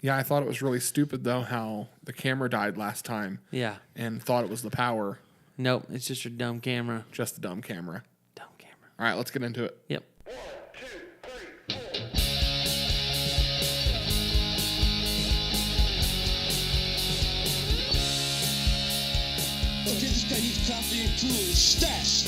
Yeah, I thought it was really stupid, though, how the camera died last time Yeah. and thought it was the power. Nope, it's just your dumb camera. Just a dumb camera. Dumb camera. All right, let's get into it. Yep. 1, 2, 3, 4. Okay, this guy needs coffee and coolers. Stash.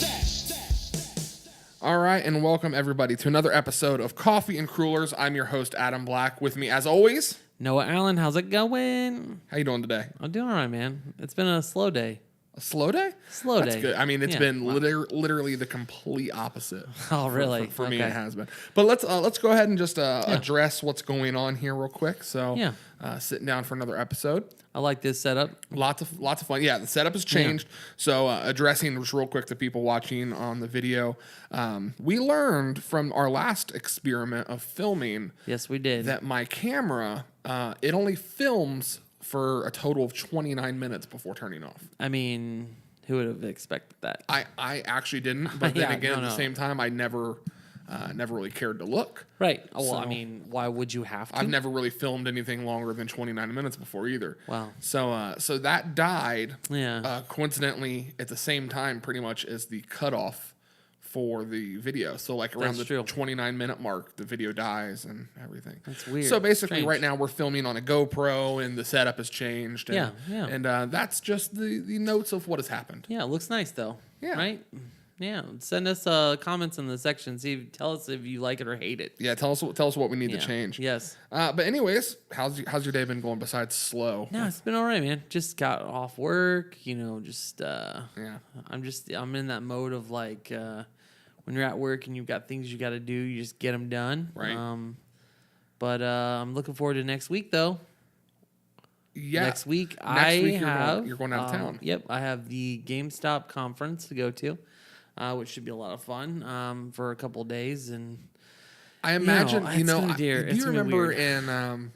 All right, and welcome, everybody, to another episode of Coffee and Crullers. I'm your host, Adam Black. With me, as always, Noah Allen, how's it going? how you doing today? I'm doing all right, man. It's been a slow day. A slow day? Slow That's day. good. I mean, it's Yeah. been literally the complete opposite. Oh, really? For me, Okay. it has been. But let's go ahead and just address what's going on here real quick. So, Yeah. Sitting down for another episode. I like this setup. Lots of fun. Yeah, the setup has changed. So addressing just real quick to people watching on the video, we learned from our last experiment of filming Yes, we did. that my camera it only films for a total of 29 minutes before turning off. I mean, who would have expected that? I actually didn't, but then Yeah, again, at the no. same time, I never really cared to look. Right. Oh, well, So- I mean, why would you have to? I've never really filmed anything longer than 29 minutes before either. Wow. So that died. Yeah. Coincidentally, at the same time, pretty much as the cutoff for the video. So like around That's the true. 29-minute mark, the video dies and everything. That's weird. So basically, Strange. right now we're filming on a GoPro, and the setup has changed. And, Yeah. And that's just the notes of what has happened. Yeah, it looks nice though. Yeah. Right? Yeah. Send us comments in the section. Tell us if you like it or hate it. Yeah, tell us what we need Yeah. to change. Yes. But anyways, how's your day been going besides slow? No, it's been all right, man. Just got off work, just Yeah. I'm in that mode of like when you're at work and you've got things you got to do, you just get them done. Right. But I'm looking forward to next week though. Yeah. Next week You're going out of town. Yep, I have the GameStop conference to go to, which should be a lot of fun for a couple days. And I imagine, it's gonna be do it's you gonna be remember weird.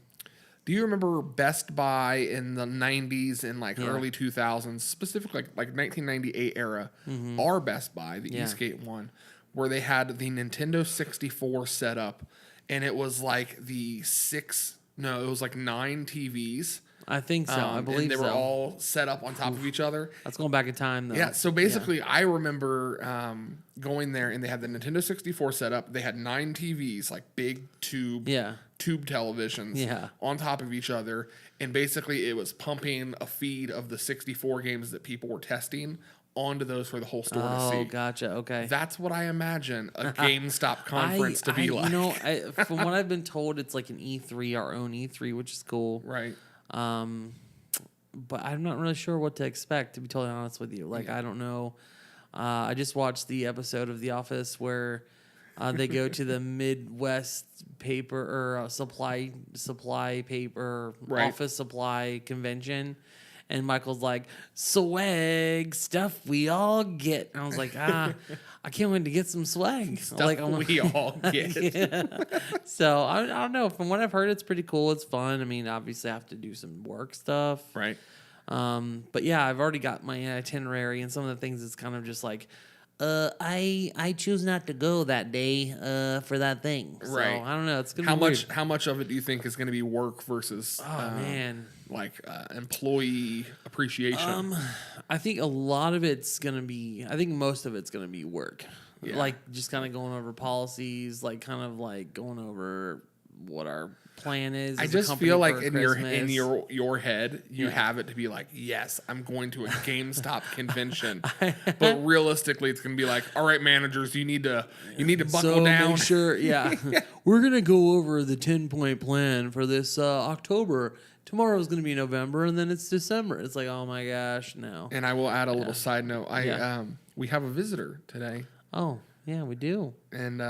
do you remember Best Buy in the 90s and like Yeah. early 2000s, specifically like 1998 era, our Best Buy, the Mm-hmm. Yeah. Eastgate one, where they had the Nintendo 64 set up, and it was like it was like 9 TVs. I think so. I believe and they so. were all set up on top of each other. That's going back in time though. Yeah, so basically, I remember going there, and they had the Nintendo 64 set up. They had 9 TVs, like big tube televisions, Yeah. on top of each other, and basically, it was pumping a feed of the 64 games that people were testing onto those for the whole store to see. Oh, gotcha. Okay. That's what I imagine a GameStop conference to be like. From what I've been told, it's like an E3, our own E3, which is cool. Right. But I'm not really sure what to expect, to be totally honest with you. Like, I don't know. I just watched the episode of The Office where they go to the Midwest paper or supply paper Right. office supply convention. And Michael's like, swag, stuff we all get. And I was like, I can't wait to get some swag. Stuff we all get. Yeah. So I don't know. From what I've heard, it's pretty cool. It's fun. I mean, obviously, I have to do some work stuff. Right. But yeah, I've already got my itinerary, and some of the things it's kind of just like, I choose not to go that day for that thing. So, Right. I don't know. It's gonna How be much? weird. How much of it do you think is going to be work versus? Oh man. Like employee appreciation. I think a lot of it's gonna be. I think most of it's gonna be work. Yeah. Like just kind of going over policies, like kind of like going over what our plan is. I as a just company feel like for in Christmas. your head you Yeah. have it to be like, yes, I'm going to a GameStop convention, but realistically it's going to be like, all right, managers, you need to buckle So down. make sure, yeah. We're gonna go over the 10-point plan for this October. Tomorrow's gonna be November, and then it's December. It's like, oh my gosh, no. And I will add a little side note. We have a visitor today, Oh yeah, we do. and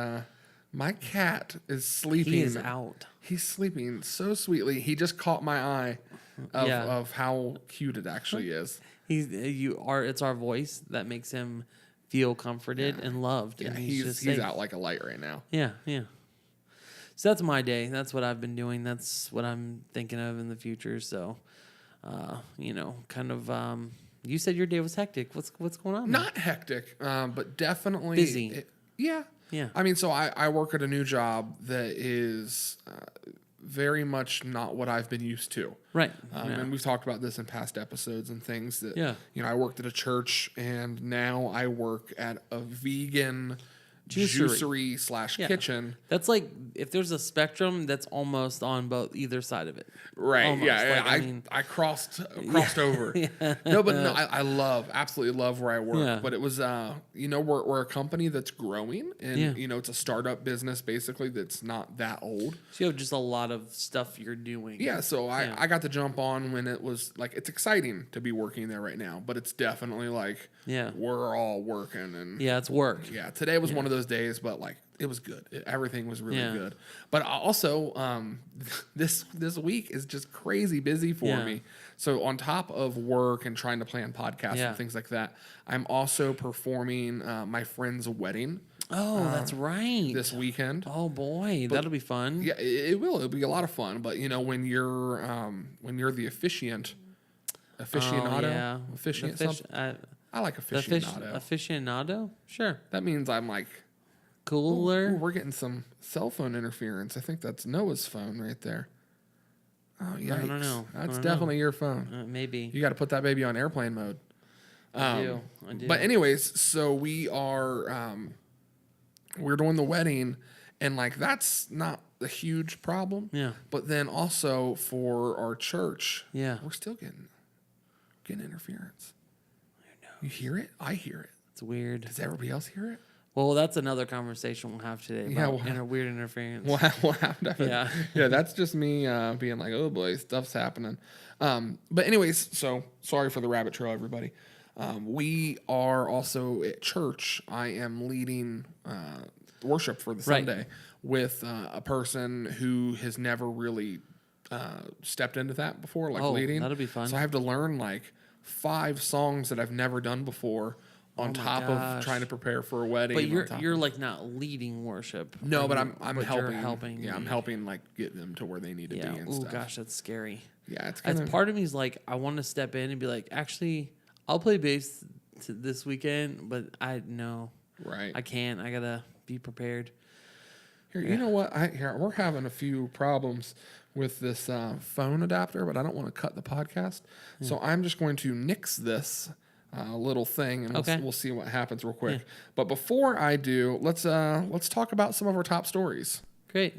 my cat is sleeping. He is out. He's sleeping so sweetly. He just caught my eye of, Yeah. of how cute it actually is. It's our voice that makes him feel comforted and loved. Yeah, and he's just safe. out like a light right now. Yeah. So that's my day. That's what I've been doing. That's what I'm thinking of in the future. So, kind of. You said your day was hectic. What's going on? Not hectic, but definitely Busy. Yeah. Yeah. I mean, so I work at a new job that is very much not what I've been used to. Right. And we've talked about this in past episodes and things that, Yeah. I worked at a church and now I work at a vegan Juicery. juicery / Yeah. kitchen. That's like, if there's a spectrum, that's almost on either side of it. Right. Almost. Yeah. Like, I mean- I crossed over. No, but no, I absolutely love where I work. Yeah. But it was, we're a company that's growing and, Yeah. it's a startup business basically that's not that old. So you have just a lot of stuff you're doing. Yeah. So I got to jump on when it was like, it's exciting to be working there right now, but it's definitely like, Yeah. we're all working and Yeah, it's work. yeah, today was one of those days, but like it was good. Everything was really Yeah. good. But also, this week is just crazy busy for Yeah. me. So on top of work and trying to plan podcasts Yeah. and things like that, I'm also performing my friend's wedding Oh, that's right. this weekend. Oh boy, that'll be fun. Yeah, it will. It'll be a lot of fun. But when you're the aficionado, officiant, something. I like aficionado. Aficionado? Sure. That means I'm like, Cooler. ooh, we're getting some cell phone interference. I think that's Noah's phone right there. Oh, yikes. don't know. I That's don't definitely your phone. Maybe. You got to put that baby on airplane mode. I do. But anyways, so we are we're doing the wedding, and like that's not a huge problem. Yeah. But then also for our church, Yeah. we're still getting interference. You hear it? I hear it. It's weird. Does everybody else hear it? Well, that's another conversation we'll have today Yeah, about weird interference. What happened? Yeah. Yeah, that's just me being like, oh boy, stuff's happening. But anyways, so sorry for the rabbit trail, everybody. We are also at church. I am leading worship for the Right. Sunday with a person who has never really stepped into that before, like Oh, leading. that'll be fun. So I have to learn like 5 songs that I've never done before on top of gosh. trying to prepare for a wedding. But on top you're of- like not leading worship. no, but I'm you're helping. helping. Yeah, I'm lead. helping like get them to where they need to Yeah. be and Oh stuff. gosh, that's scary. Yeah, it's As kind of part of me is like, I want to step in and be like, actually, I'll play bass this weekend, but I right. I can't. I gotta be prepared. Here, you know what? We're having a few problems with this phone adapter, but I don't want to cut the podcast, so I'm just going to nix this little thing, and Okay. we'll see what happens real quick. But before I do, let's talk about some of our top stories. Great.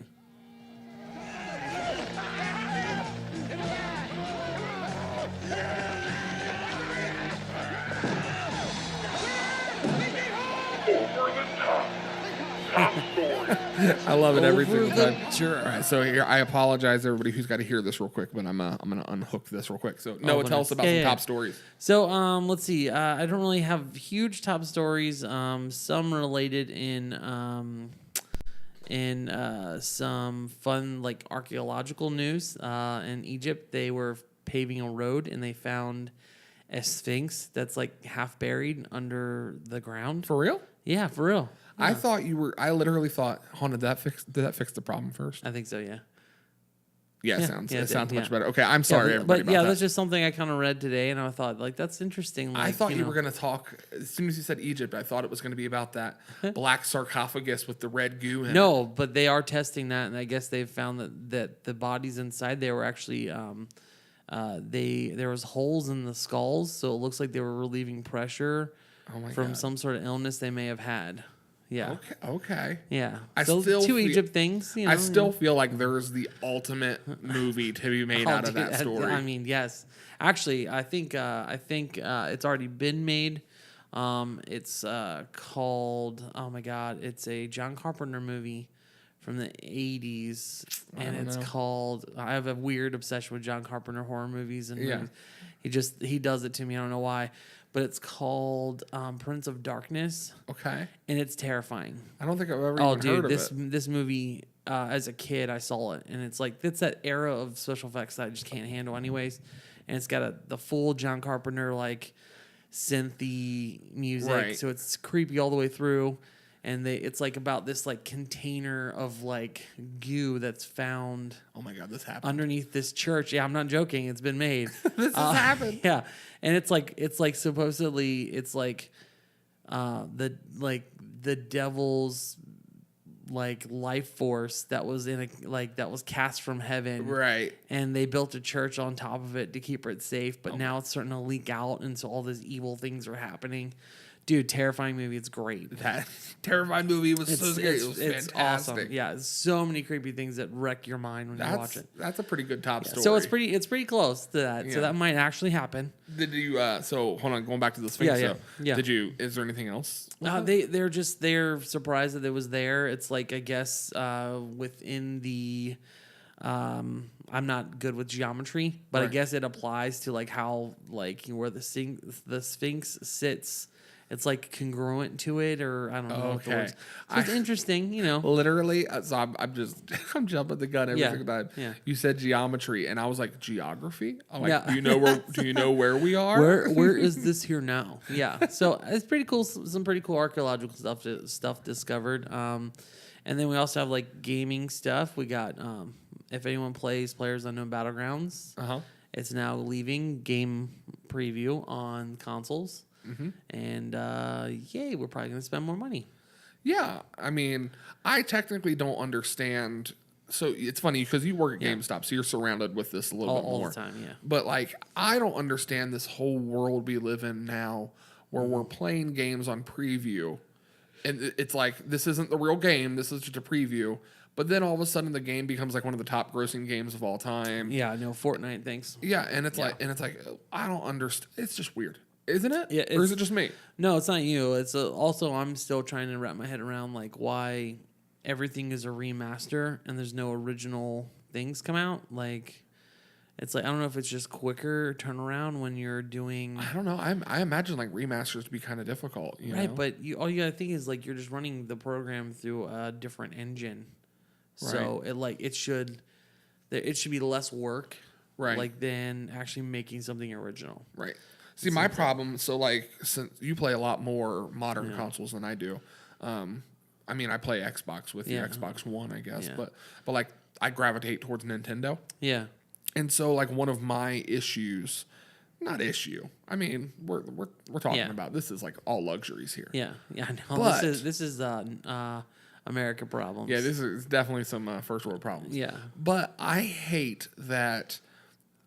Over the top. Top story. I love it every Over single the time. jerk. All right, so here I apologize everybody who's got to hear this real quick, but I'm gonna unhook this real quick. So Noah, but tell nice. us about Yeah, some yeah. top stories. So let's see. I don't really have huge top stories. Some related in some fun like archaeological news. In Egypt, they were paving a road and they found a sphinx that's like half buried under the ground. For real? Yeah, for real. I thought you were. I literally thought, "Hold on, did that fix the problem first?" I think so. Yeah. Yeah, it Yeah, sounds yeah, it sounds yeah. much better. Okay, I'm sorry, everybody. but yeah, about that's that. just something I kind of read today, and I thought like that's interesting. Like, I thought you know. were going to talk as soon as you said Egypt. I thought it was going to be about that black sarcophagus with the red goo in it. No, but they are testing that, and I guess they've found that the bodies inside they were actually there was holes in the skulls, so it looks like they were relieving pressure Oh my from God. some sort of illness they may have had. Yeah, Okay. yeah. I So still two feel- Egypt things. You know, I still feel like there's the ultimate movie to be made Oh, out of dude, that story. I mean, yes. Actually, I think it's already been made. It's called. Oh my God! It's a John Carpenter movie from the 80s, and don't it's know. called. I have a weird obsession with John Carpenter horror movies and Yeah. movies. He does it to me. I don't know why, but it's called Prince of Darkness, okay. and it's terrifying. I don't think I've ever Oh, even dude, heard of this it. this movie. As a kid, I saw it, and it's like it's that era of special effects that I just can't handle, anyways. And it's got the full John Carpenter like synthy music, Right. so it's creepy all the way through. And it's like about this like container of like goo that's found Oh my God, this happened. underneath this church. Yeah, I'm not joking. It's been made. This has happened. Yeah, and it's like supposedly it's like the devil's like life force that was that was cast from heaven, Right. and they built a church on top of it to keep it safe, but now it's starting to leak out, and so all these evil things are happening. Dude, terrifying movie. It's great. That terrifying movie was so scary. It was it's fantastic. awesome. Yeah, so many creepy things that wreck your mind when you watch it. That's a pretty good top story. So it's pretty close to that. So Yeah. that might actually happen. Did you? So hold on, going back to the Sphinx. Yeah, though, yeah. Did you? Is there anything else? with it? They're surprised that it was there. It's like, I guess within the I'm not good with geometry, but I Right. guess it applies to like how like where the Sphinx sits. It's like congruent to it, or I don't know. What the Okay. words. So it's interesting, you know. Literally, so I'm just I'm jumping the gun every Yeah, single time. yeah. You said geometry, and I was like, geography. I'm like, Yeah. do you know where we are? Where is this here now? Yeah, so it's pretty cool. Some pretty cool archaeological stuff discovered. And then we also have like gaming stuff. We got if anyone plays Players Unknown Battlegrounds, it's now leaving game preview on consoles. And yay, we're probably gonna spend more money. Yeah, I mean, I technically don't understand. So it's funny because you work at GameStop, so you're surrounded with this a little bit All more. the time, yeah. But like, I don't understand this whole world we live in now, where we're playing games on preview, and it's like this isn't the real game. This is just a preview. But then all of a sudden, the game becomes like one of the top grossing games of all time. Yeah, I know Fortnite things. Yeah, and it's like I don't understand. It's just weird, isn't it? Yeah, or is it's- it just me? No, it's not you. It's also I'm still trying to wrap my head around like why everything is a remaster and there's no original things come out. Like, it's like I don't know if it's just quicker turnaround when you're doing I don't know. I imagine like remasters to be kind of difficult. You right, know? but all you gotta think is like you're just running the program through a different engine, so it should be less work, Right. Like than actually making something original. Right. See, my problem. So, like, since you play a lot more modern consoles than I do, I mean, I play Xbox with Yeah. the Xbox One, I guess, Yeah. but like, I gravitate towards Nintendo, Yeah, and so like one of my issues, not issue. I mean, we're talking Yeah. about this is like all luxuries here. yeah. I know. But- This is America problems. Yeah, this is definitely some first world problems. Yeah. But I hate that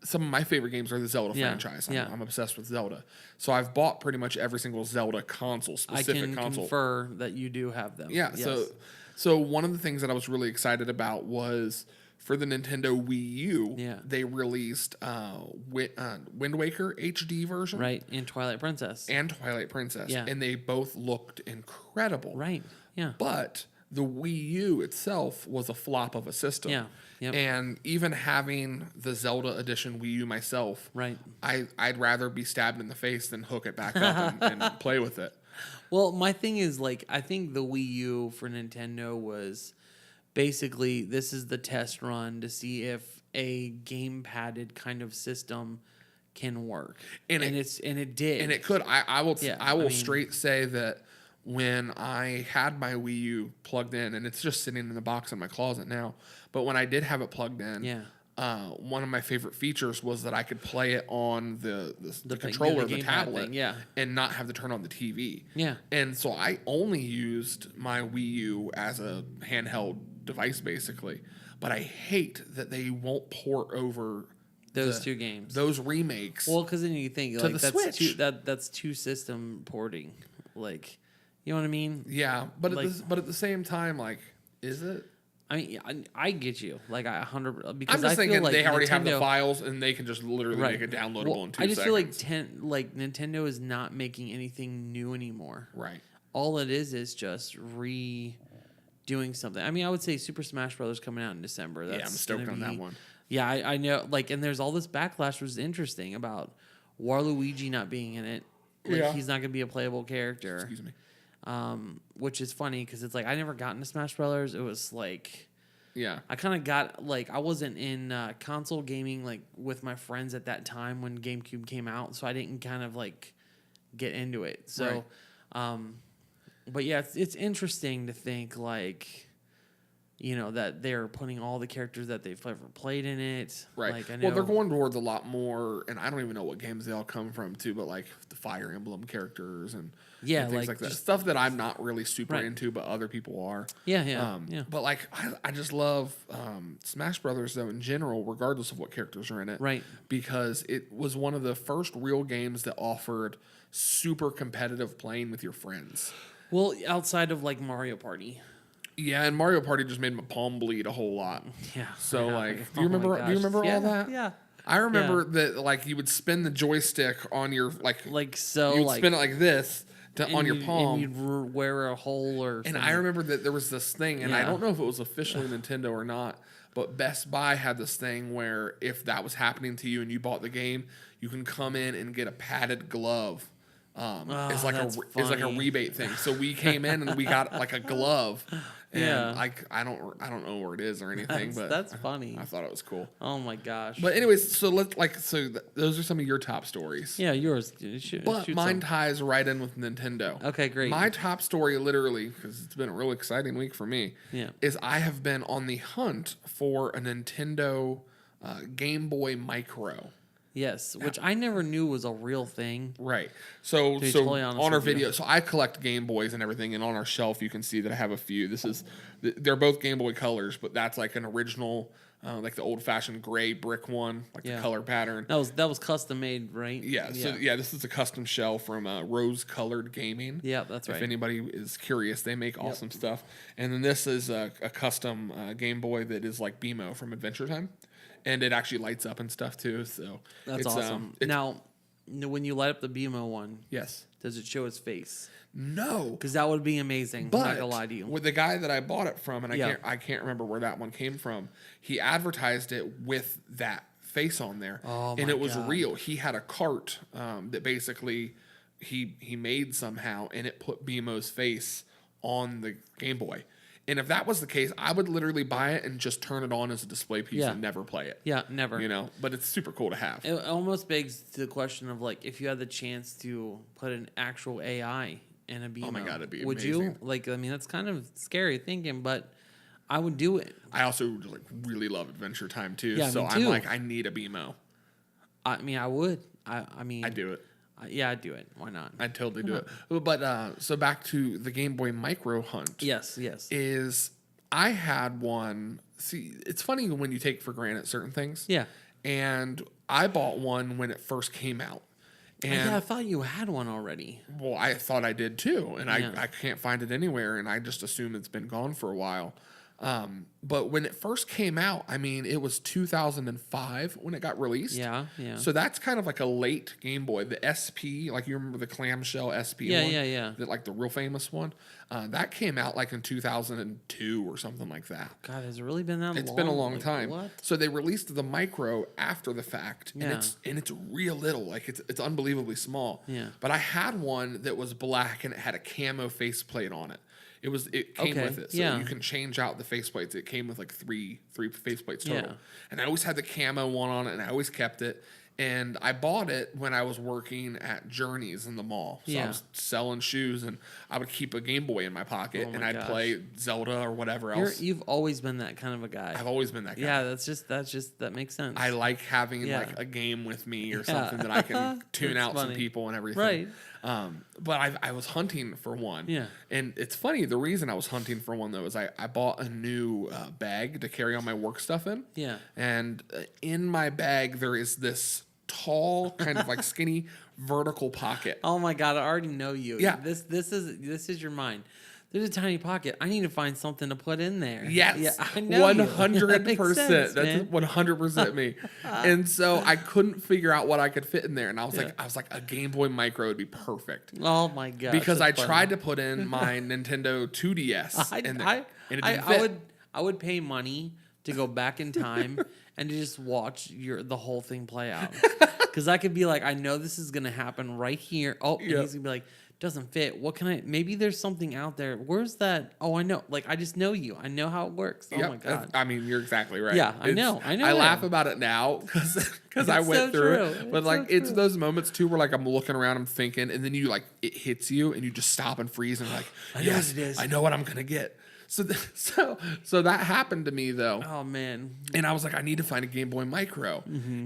some of my favorite games are the Zelda Yeah, franchise. yeah. I'm obsessed with Zelda. So I've bought pretty much every single Zelda console, I specific can console. confer that you do have them. Yeah, Yes. so one of the things that I was really excited about was for the Nintendo Wii U, Yeah. they released Wind Waker HD version Right, and Twilight Princess. and Twilight Princess, Yeah. and they both looked incredible. Right. Yeah. But the Wii U itself was a flop of a system. Yeah, yep. And even having the Zelda edition Wii U myself, Right. I'd rather be stabbed in the face than hook it back up and play with it. Well, my thing is like I think the Wii U for Nintendo was basically this is the test run to see if a game padded kind of system can work. And And it- it did. And it could. I will. Yeah, I will I mean- straight say that when I had my Wii U plugged in, and it's just sitting in the box in my closet now, but when I did have it plugged in, Yeah. One of my favorite features was that I could play it on the thing, controller, the the gamepad tablet, thing, yeah. and not have to turn on the TV. Yeah. And so I only used my Wii U as a handheld device, basically. But I hate that they won't port over Those two games. those remakes. Well, because then you think To like the that's Switch. that's two system porting, like you know what I mean? yeah, but like- at the same time, like, is it? I mean, yeah, I get you. Like 100 because I'm just I thinking feel like they already have the Nintendo- files and they can just literally make it downloadable Well, in 2 I just seconds. feel like Nintendo is not making anything new anymore. Right. All it is just redoing something. I mean, I would say Super Smash Brothers coming out in December. That's I'm stoked gonna on that be- one. Yeah, I know. Like, and there's all this backlash, which is interesting about Waluigi not being in it. Like, Yeah. he's not gonna be a playable character. Excuse me. Which is funny because it's like I never got into Smash Brothers. It was like. Yeah. I kind of got like I wasn't in console gaming like with my friends at that time when GameCube came out, so I didn't kind of like get into it. So, but yeah, it's interesting to think like, you know, that they're putting all the characters that they've ever played in it. Right. Like I know. Well, they're going towards a lot more, and I don't even know what games they all come from too, but like the Fire Emblem characters and Yeah, and things like like that. just- Stuff that I'm not really super Right. into, but other people are. Yeah. But like, I just love Smash Brothers though in general, regardless of what characters are in it. Right. Because it was one of the first real games that offered super competitive playing with your friends. Well, outside of like Mario Party. Yeah, and Mario Party just made my palm bleed a whole lot. Yeah. So yeah. like, Oh do you my remember? Do gosh. you remember Yeah, all that? Yeah. I remember that like you would spin the joystick on your Like so, you'd like spin it like this on your palm. and you'd wear a hole or. And something. I remember that there was this thing, and I Yeah. don't know if it was officially Nintendo or not, but Best Buy had this thing where if that was happening to you and you bought the game, you can come in and get a padded glove. It's like that's it's like a funny. rebate thing. So we came in and we got like a glove, and Yeah. like I don't know where it is or anything, but That's funny. I thought it was cool. Oh my gosh. But anyways, so those are some of your top stories. yeah, yours. But Shoot mine some. ties right in with Nintendo. Okay, great. My top story, literally, because it's been a real exciting week for me, Yeah. is I have been on the hunt for a Nintendo Game Boy Micro. Yes, which I never knew was a real thing. Right. So be so totally honest on our with you. video, so I collect Game Boys and everything, and on our shelf you can see that I have a few. They're both Game Boy colors, but that's like an original, like the old fashioned gray brick one, like Yeah. the color pattern. That was custom made, right? Yeah, so this is a custom shell from Rose Colored Gaming. Yeah, that's right. If anybody is curious, they make awesome stuff. And then this is a custom Game Boy that is like BMO from Adventure Time, and it actually lights up and stuff too. So That's it's, awesome. it's- Now, when you light up the BMO one, yes, does it show his face? no, Because that would be amazing. I'm not but gonna lie to you. with the guy that I bought it from, and Yeah. I can't remember where that one came from. He advertised it with that face on there, Oh and my it was God. real. He had a cart that basically he made somehow, and it put BMO's face on the Game Boy. And if that was the case, I would literally buy it and just turn it on as a display piece Yeah. and never play it. Yeah, never. You know, but it's super cool to have. It almost begs the question of like, if you had the chance to put an actual AI in a BMO, Oh my God, it'd be would you? amazing. Like, I mean, that's kind of scary thinking, but I would do it. I also like really love Adventure Time too. Yeah, so me I'm too. like, I need a BMO. I mean, I would. I mean, I'd do it. Yeah, I'd do it. Why not? I'd totally do it. But so back to the Game Boy Micro hunt. Yes. Is I had one. See, it's funny when you take for granted certain things. Yeah. And I bought one when it first came out. And yeah, I thought you had one already. well, I thought I did too. And Yeah. I can't find it anywhere. And I just assume it's been gone for a while. But when it first came out, I mean, it was 2005 when it got released. Yeah. So that's kind of like a late Game Boy. The SP, like you remember the clamshell SP Yeah, one? yeah. That like the real famous one. That came out like in 2002 or something like that. God, has it really been that long? It's been a long Like, time. What? So they released the Micro after the fact, Yeah. and it's real little, like it's unbelievably small. Yeah. But I had one that was black and it had a camo faceplate on it. It came Okay, with it, so yeah. you can change out the faceplates. It came with like three faceplates total. Yeah. And I always had the camo one on it, and I always kept it. And I bought it when I was working at Journeys in the mall. So I Yeah. was selling shoes, and I would keep a Game Boy in my pocket, Oh and my I'd gosh. play Zelda or whatever else. You've always been that kind of a guy. I've always been that guy. Yeah, that makes sense. I like having Yeah. like a game with me or Yeah. something that I can tune That's out some funny. people and everything. Right. But I was hunting for one. Yeah. And it's funny, the reason I was hunting for one though is I bought a new bag to carry all my work stuff in. Yeah. And in my bag there is this tall, kind of like skinny vertical pocket. Oh my God, I already know you. Yeah. This is your mind. There's a tiny pocket. I need to find something to put in there. Yes, Yeah, I know you. That 100%. makes sense, That's man. 100% me. And so I couldn't figure out what I could fit in there, and I was Yeah. like, a Game Boy Micro would be perfect Oh my God. because I tried to put in my Nintendo 2DS in there, and it didn't fit. I would pay money to go back in time and to just watch the whole thing play out. Because I could be like, I know this is gonna happen right here. Oh, and Yep. he's gonna be like, doesn't fit. What can I? Maybe there's something out there. Where's that? Oh, I know. Like I just know you. I know how it works. Oh Yep, my God. I mean, you're exactly right. Yeah, I know I that. laugh about it now because I It's went so through true. it. But It's like, so it's true. those moments too where like I'm looking around, I'm thinking, and then you like it hits you, and you just stop and freeze, and you're like, I know yes, what it is. I know what I'm gonna get. So that happened to me though. Oh man. And I was like, I need to find a Game Boy Micro.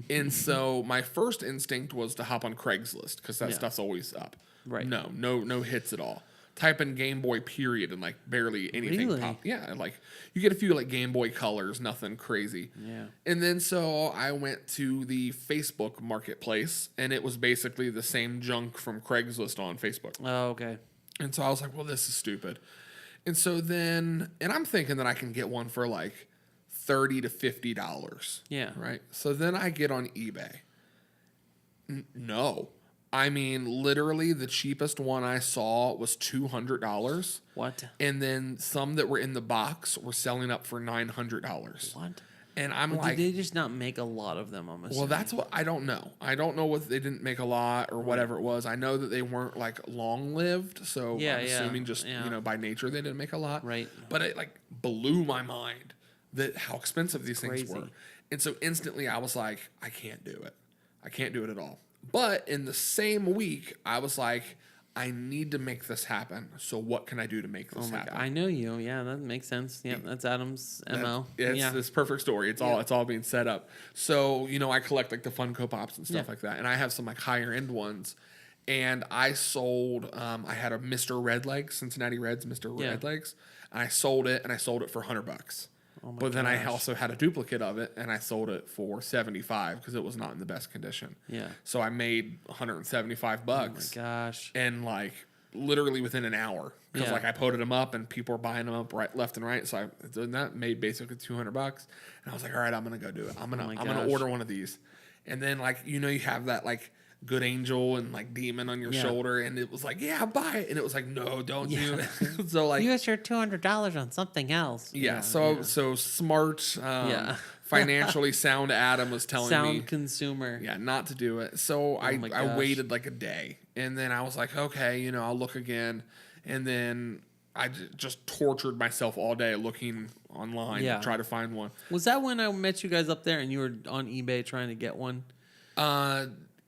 And so my first instinct was to hop on Craigslist because that Yeah. stuff's always up. Right. No hits at all. Type in Game Boy period and like barely anything Really? pop. Yeah, and like you get a few like Game Boy colors, nothing crazy. Yeah. And then so I went to the Facebook marketplace and it was basically the same junk from Craigslist on Facebook. Oh, okay. And so I was like, well, this is stupid. And so then, and I'm thinking that I can get one for like $30 to $50. Yeah. Right. So then I get on eBay. No. I mean, literally the cheapest one I saw was $200. What? And then some that were in the box were selling up for $900. What? And I'm Well, like, did they just not make a lot of them? I'm assuming. well, that's what I don't know. I don't know what they didn't make a lot or whatever it was. I know that they weren't like long lived, so Yeah, I'm yeah, assuming just yeah. by nature they didn't make a lot. Right. But it like blew my mind that how expensive these things Crazy. were, and so instantly I was like, I can't do it. I can't do it at all. But in the same week, I was like, I need to make this happen. So what can I do to make this Oh my happen? God. I know you. Yeah, that makes sense. Yeah, that's Adam's MO. It's Yeah. this perfect story. It's all being set up. So, I collect like the Funko Pops and stuff Yeah. like that. And I have some like higher end ones. And I sold I had a Mr. Redlegs, Cincinnati Reds Mr. Yeah. Redlegs. And I sold it for $100. Oh my But then I gosh. also had a duplicate of it and I sold it for 75 because it was not in the best condition. Yeah. So I made 175 Oh my bucks. gosh. And like literally within an hour because Yeah. like I posted them up and people were buying them up right left and right, so I did that, made basically $200 and I was like, all right, I'm gonna go do it. I'm my gonna gosh. order one of these. And then like you have that like good angel and like demon on your Yeah. shoulder, and it was like, yeah, buy it, and it was like, no, don't do it. So like Use your $200 on something else. so smart Yeah. financially sound Adam was telling Sound me consumer. yeah, not to do it. So I my I gosh. waited like a day, and then I was like, okay, I'll look again, and then I just tortured myself all day looking online Yeah. to try to find one. Was that when I met you guys up there and you were on eBay trying to get one?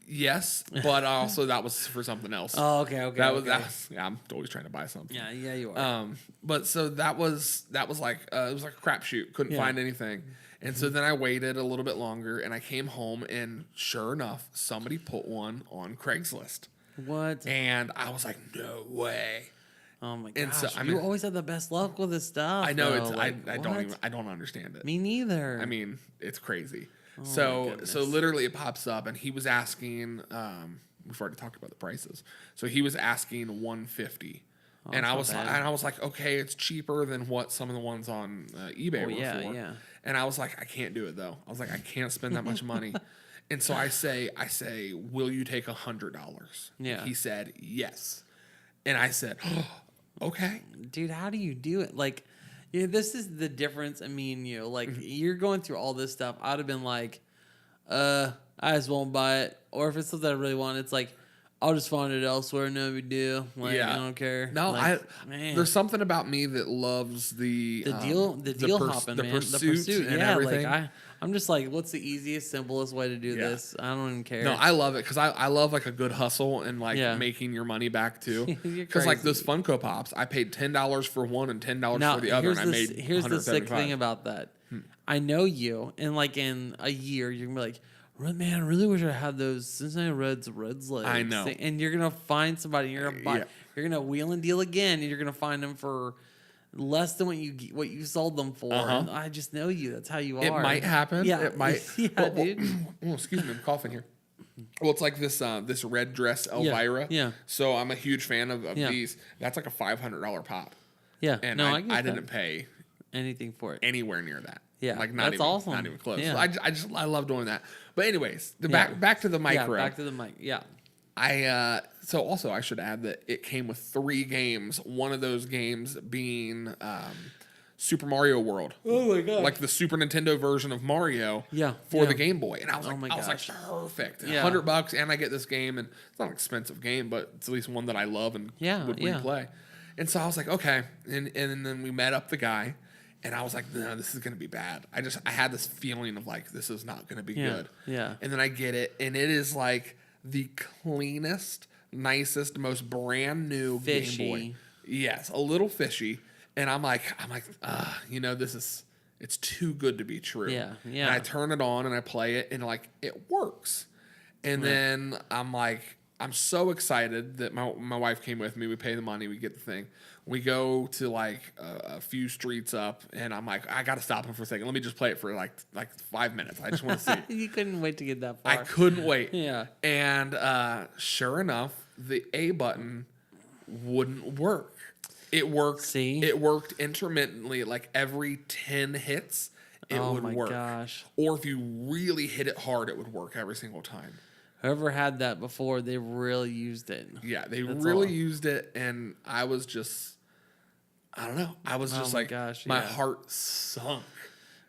Yes, but also that was for something else. Oh, okay. that was yeah. I'm always trying to buy something. Yeah, you are. But so that was like it was like a crapshoot. Couldn't Yeah. find anything, and so then I waited a little bit longer, and I came home, and sure enough, somebody put one on Craigslist, What? and I was like, no way. Oh my and gosh. so, I you mean- always have the best luck with this stuff. I know though. it's Like, I what? don't understand it. Me neither. I mean, it's crazy. my So goodness. literally it pops up, and he was asking. We've already talked about the prices. So he was asking $150, and that's not bad. I was like, okay, it's cheaper than what some of the ones on eBay Oh, were yeah, for. yeah. And I was like, I can't do it though. I was like, I can't spend that much money. And so I say, will you take $100? Yeah. He said yes, and I said, okay. Dude, how do you do it? Like, this is the difference. I mean, like you're going through all this stuff. I'd have been like, I just won't buy it. Or if it's something I really want, it's like, I'll just find it elsewhere. No big deal. Like, Yeah. I don't care. No, like, man. there's something about me that loves the deal hopping, the man. pursuit and yeah, everything. Like I'm just like, what's the easiest, simplest way to do Yeah. this? I don't even care. No, I love it because I love like a good hustle and like Yeah. making your money back too. You're Because like crazy. those Funko Pops, I paid $10 for one and $10 now, for the other, here's and I the, made here's the sick thing $175. about that. I know you, and like in a year, you're gonna be like, man, I really wish I had those Cincinnati Reds legs. I know. And you're gonna find somebody, and you're gonna buy, Yeah. you're gonna wheel and deal again, and you're gonna find them for less than what you sold them for. Uh-huh. And I just know you. That's how you It are. might happen. Yeah, It might. Yeah, Well, dude. oh, excuse me, I'm coughing here. Well, it's like this red dress Elvira. yeah. So I'm a huge fan of Yeah. these. That's like a $500 pop, Yeah. and no, I get that. didn't pay anything for it. anywhere near that. Yeah, like not that's even, awesome. Not even close. Yeah. So I love doing that. But anyways, Yeah. back to the micro. Yeah, back to the mic. Yeah. So also I should add that it came with 3 games. One of those games being Super Mario World. Oh my god. Like the Super Nintendo version of Mario. Yeah, For yeah. the Game Boy, and I was Oh like, my gosh. perfect. Yeah. $100, and I get this game, and it's not an expensive game, but it's at least one that I love and Yeah, would yeah. replay. And so I was like, okay, and then we met up the guy. And I was like, no, this is gonna be bad. I had this feeling of like this is not gonna be Yeah, good. yeah. And then I get it, and it is like the cleanest, nicest, most brand new Game Boy. Fishy. Yes, a little fishy. And I'm like, it's too good to be true. Yeah, yeah. And I turn it on and I play it, and like it works. And then I'm like, I'm so excited that my wife came with me. We pay the money, we get the thing. We go to like a few streets up, and I'm like, I got to stop him for a second. Let me just play it for like 5 minutes. I just want to see. You couldn't wait to get that far. I couldn't wait. Yeah. And sure enough, the A button wouldn't work. It worked. See? It worked intermittently, like every 10 hits, it Oh would my work. gosh. Or if you really hit it hard, it would work every single time. Whoever had that before, they really used it. Yeah, they That's really all. used it, and I was just, I don't know. I was just my like, gosh, my yeah. heart sunk.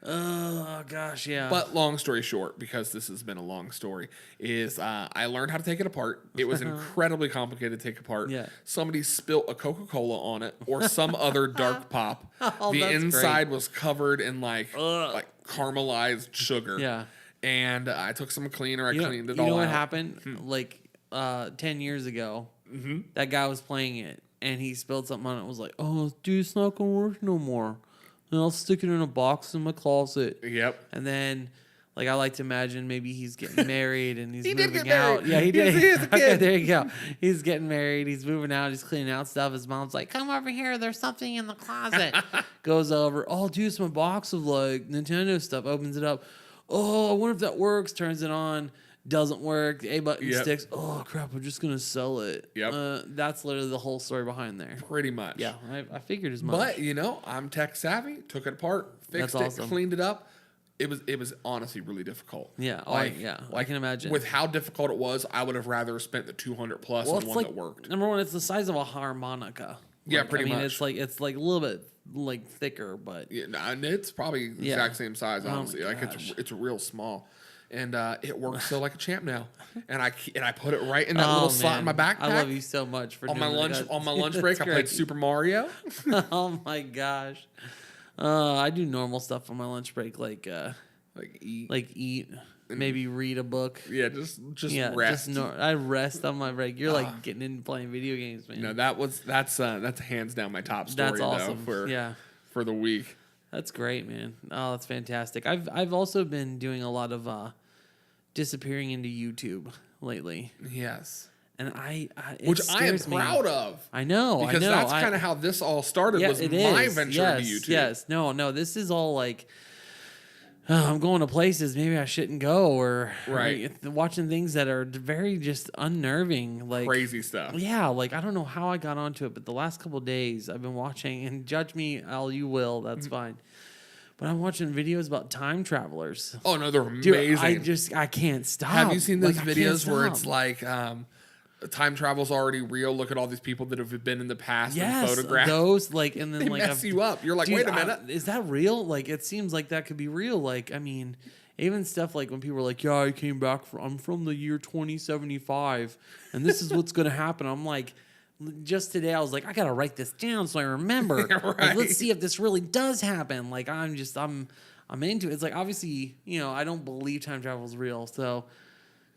Oh gosh, yeah. But long story short, because this has been a long story, is I learned how to take it apart. It was incredibly complicated to take apart. Yeah. Somebody spilt a Coca-Cola on it or some other dark pop. Oh, the that's inside great. was covered in like Ugh. caramelized sugar. Yeah. And I took some cleaner. I cleaned it you all know what out. happened? Like 10 years ago, that guy was playing it, and he spilled something on it. And was like, "Oh, dude, it's not gonna work no more. And I'll stick it in a box in my closet." Yep. And then, like, I like to imagine maybe he's getting married and he's He did moving get out. married. Yeah, he did. He is a Okay, kid. there you go. He's getting married. He's moving out. He's cleaning out stuff. His mom's like, "Come over here. There's something in the closet." Goes over. "Oh, dude, it's my box of like Nintendo stuff." Opens it up. "Oh, I wonder if that works." Turns it on. Doesn't work. The A button Yep. sticks. "Oh crap! I'm just gonna sell it." Yep. That's literally the whole story behind there. Pretty much. Yeah, I figured as much. But I'm tech savvy. Took it apart, fixed That's it, awesome. cleaned it up. It was honestly really difficult. Yeah, I can imagine. With how difficult it was, I would have rather spent the 200 plus on one that worked. Number one, it's the size of a harmonica. Yeah, Like, pretty much. It's like a little bit like thicker, but Yeah, and it's probably the Yeah. exact same size, Oh my honestly. Like gosh. it's real small, and it works so like a champ now. And I put it right in that Oh, little slot in my man. backpack. I love you so much for on my doing lunch that. on my lunch That's break. I played great. Super Mario. Oh my gosh. I do normal stuff on my lunch break, like eat, maybe read a book. Yeah, just Yeah, rest. I rest on my break. You're like getting into playing video games, man. No, that's hands down my top story That's awesome. though for the week. That's great, man. Oh, that's fantastic. I've also been doing a lot of disappearing into YouTube lately, Yes. and it Which I am scares me. proud of. I know, Because that's kind of how this all started, was it my is. venture yes, into YouTube. Yes, no, this is all like, I'm going to places maybe I shouldn't go, or Right. watching things that are very just unnerving, like Crazy stuff. Yeah, like I don't know how I got onto it, but the last couple of days I've been watching, and judge me all you will, that's fine. But I'm watching videos about time travelers. Oh no, they're Dude, amazing. I can't stop. Have you seen those Like, I can't videos where it's stop. like time travel's already real? Look at all these people that have been in the past and Yes, photographed. those like, and then They like mess you up. You're like, Dude, wait a minute. is that real? Like, it seems like that could be real. Like, I mean, even stuff like when people are like, "Yeah, I came back I'm from the year 2075, and this is what's gonna happen." I'm like, just today I was like, I gotta write this down so I remember. Like, Right. let's see if this really does happen. Like, I'm into it. It's like, obviously, I don't believe time travel is real, so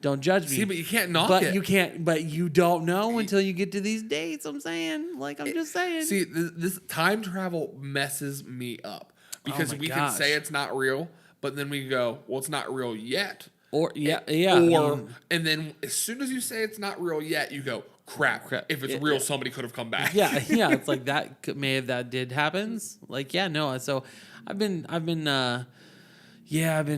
don't judge me. See, but you can't knock But it. you can't. But you don't know until you get to these dates. I'm saying, like, I'm just saying. See, this time travel messes me up because my we gosh. can say it's not real, but then we go, well, it's not real yet. Or yeah. And then as soon as you say it's not real yet, you go, crap. If it's real, somebody could have come back. yeah. It's like that did happens. Like, yeah, no. So I've been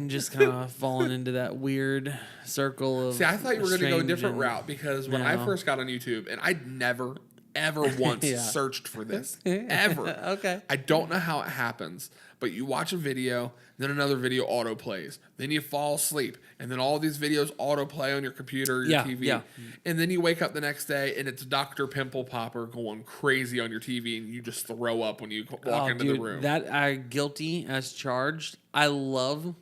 just kind of falling into that weird circle of. See, I thought you were going to go a strange different and- route because when I No. first got on YouTube, and I'd never, ever once Yeah. searched for this, ever. Okay. I don't know how it happens, but you watch a video, then another video auto plays, then you fall asleep, and then all these videos auto play on your computer, or your Yeah, TV, yeah. and then you wake up the next day and it's Dr. Pimple Popper going crazy on your TV, and you just throw up when you walk into the room. That I guilty as charged. I love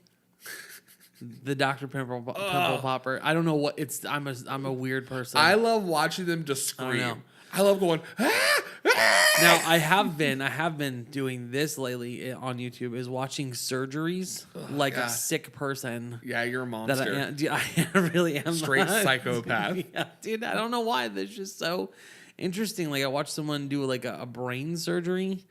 the Dr. Pimple Popper. I don't know what it's. I'm a weird person. I love watching them just know. scream. I love going, ah, ah! Now I have been doing this lately on YouTube, is watching surgeries like a God. sick person. Yeah, you're a That monster. I am. Dude, I really am. Straight not. psychopath. Yeah, dude. I don't know why. That's just so interesting. Like, I watched someone do like a brain surgery,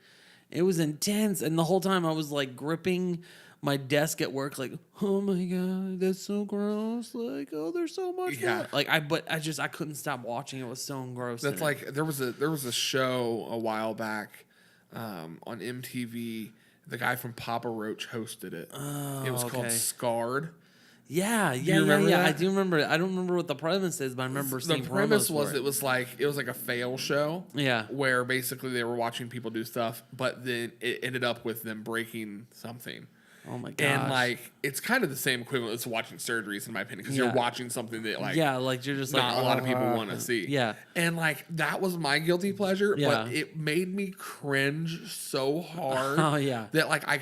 It was intense, and the whole time I was like gripping my desk at work, like, oh my god, that's so gross. Like, oh, there's so much. Yeah. blood. Like I couldn't stop watching. It was so engrossed. That's in it. like there was a show a while back on MTV. The guy from Papa Roach hosted it. It was called okay. Scarred. Yeah. you remember I that? do remember it. I don't remember what the premise is, but I remember The seeing premise promos was for it was like a fail show. Yeah. Where basically they were watching people do stuff, but then it ended up with them breaking something. Oh my gosh. And like it's kind of the same equivalent as watching surgeries, in my opinion, because you're Yeah. watching something that like yeah, like you're just like not a lot of people want to see. Yeah. And like that was my guilty pleasure, Yeah. but it made me cringe so hard. Oh, yeah. That like I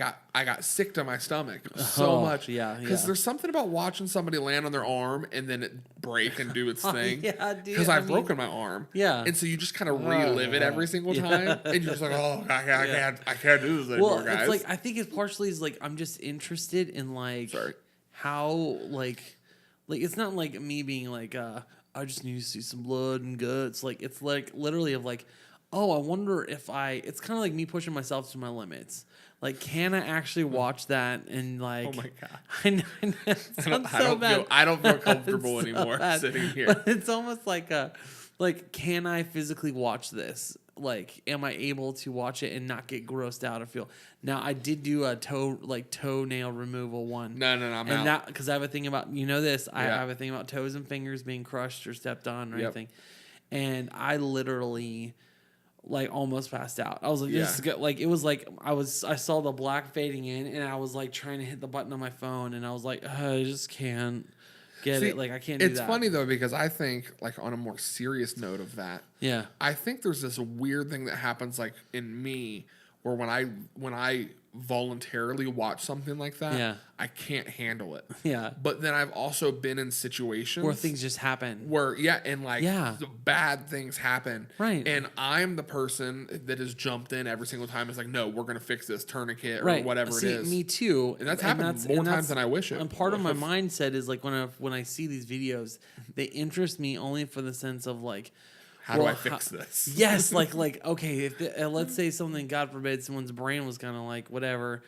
got sick to my stomach so Oh, much. yeah, Because yeah. there's something about watching somebody land on their arm and then it break and do its thing. yeah, dude, Because I I've mean- broken my arm. Yeah. And so you just kind of relive it every single Yeah. time, and you're just like, oh, I can't do this anymore, Well, guys. it's like I think it's partially is like I'm just interested in like Sorry. how like it's not like me being like I just need to see some blood and guts. Like it's like literally of like, oh, I wonder if it's kind of like me pushing myself to my limits. Like, can I actually watch that and like? Oh my God. I know, it sounds so bad. I don't feel comfortable It's so anymore bad. sitting here. But it's almost like can I physically watch this? Like, am I able to watch it and not get grossed out or feel? Now, I did do a toenail removal one. No, I'm and out. that because I have a thing about this. I Yeah. have a thing about toes and fingers being crushed or stepped on or Yep. anything, and I literally like almost passed out. I was like, this is good. Like it was like I saw the black fading in, and I was like trying to hit the button on my phone, and I was like, I just can't get See, it. Like I can't do that. It's funny though, because I think like on a more serious note of that, Yeah. I think there's this weird thing that happens like in me where when I voluntarily watch something like that, Yeah. I can't handle it. Yeah. But then I've also been in situations Where things just happen. where and like Yeah. the bad things happen. Right. And I'm the person that has jumped in every single time. It's like, no, we're gonna fix this tourniquet or Right. whatever See, it is. me too. And that's happened more times than I wish it And part of my would. mindset is like when I see these videos, they interest me only for the sense of like, How do well, I fix this? Yes, like okay, if let's say something, God forbid, someone's brain was kind of like whatever.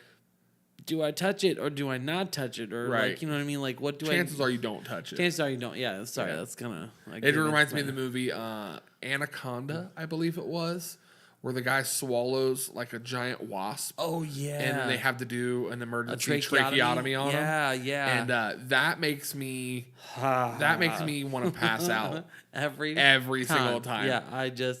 Do I touch it or do I not touch it or Right. like you know what I mean? Like what do Chances are you don't touch it. Chances are you don't. Yeah, sorry, Yeah. that's kind of. It reminds me of the movie Anaconda, I believe it was, where the guy swallows like a giant wasp. Oh yeah, And then they have to do an a emergency tracheotomy on him. Yeah. And that makes me want to pass out every single time. Yeah,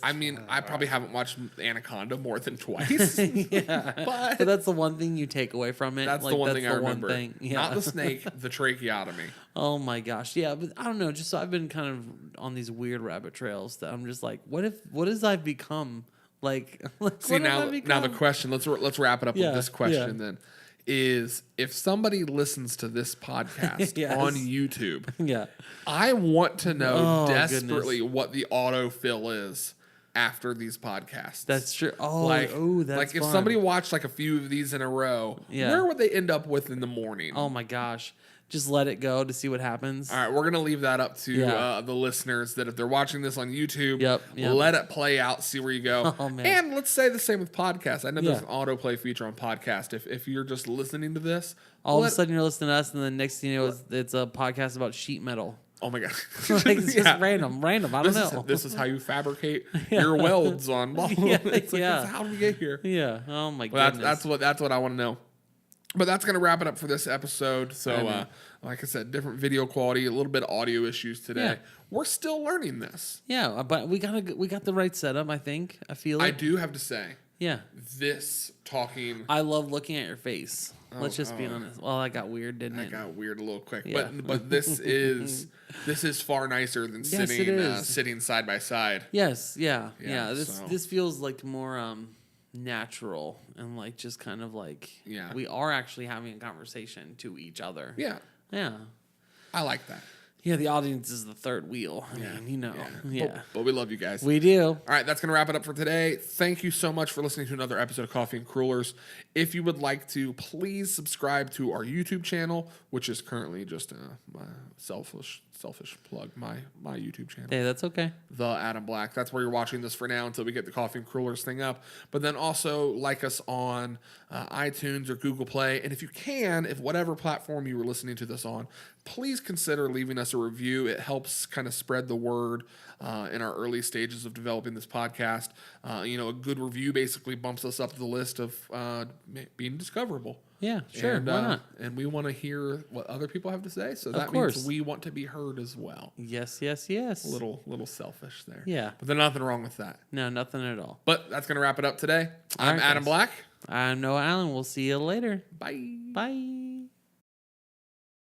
I mean, I probably haven't watched Anaconda more than twice. yeah, but but that's the one thing you take away from it. that's like, the one that's thing I the one remember. thing. Yeah. Not the snake, the tracheotomy. Oh my gosh, yeah, but I don't know. Just I've been kind of on these weird rabbit trails that I'm just like, what has I become? Like, See, what have I now the become? question, let's wrap it up Yeah, with this question yeah. then, is if somebody listens to this podcast Yes. on YouTube, Yeah, I want to know Oh, desperately what the autofill is after these podcasts. that's true. Oh, like, that's like if fun. somebody watched like a few of these in a row, Yeah. where would they end up with in the morning? Oh my gosh, just let it go to see what happens. All right, we're gonna leave that up to Yeah. the listeners. That if they're watching this on YouTube, Yep. let it play out, see where you go. Oh, man. And let's say the same with podcasts. I know there's Yeah. an autoplay feature on podcast. If you're just listening to this, All of a sudden, you're listening to us, and then next thing you know, it's a podcast about sheet metal. oh my god, Like it's Yeah. just random. I don't know. This is how you fabricate your welds on balls. Yeah, It's like, yeah. how did we get here? Yeah. Oh my Well, goodness. that's what I want to know. But that's gonna wrap it up for this episode. So, I know. like I said, different video quality, a little bit of audio issues today. Yeah. We're still learning this. Yeah, but we got the right setup. I think. I feel it. I do have to say, Yeah. this talking. I love looking at your face. Let's just be oh. honest. Well, that got weird, didn't That it? got weird a little quick, Yeah. but this is far nicer than Yes, it sitting is. sitting side by side. Yes. Yeah. Yeah, Yeah. This so- this feels like more natural and like just kind of like Yeah. we are actually having a conversation to each other. Yeah, Yeah. I like that. Yeah, the audience is the third wheel. I mean, you know. Yeah. But we love you guys. We do. All right, that's going to wrap it up for today. Thank you so much for listening to another episode of Coffee and Crullers. If you would like to, please subscribe to our YouTube channel, which is currently just my selfish plug, my YouTube channel. Hey, that's okay. The Adam Black. That's where you're watching this for now until we get the Coffee and Crullers thing up. But then also like us on iTunes or Google Play. And if you can, if whatever platform you were listening to this on, please consider leaving us a review. It helps kind of spread the word in our early stages of developing this podcast. A good review basically bumps us up the list of being discoverable. Yeah, sure. And, why not? And we want to hear what other people have to say. So that course. means we want to be heard as well. Yes. Little selfish there. Yeah. But there's nothing wrong with that. No, nothing at all. But that's going to wrap it up today. I'm right, Adam guys. Black. I'm Noah Allen. We'll see you later. Bye. Bye.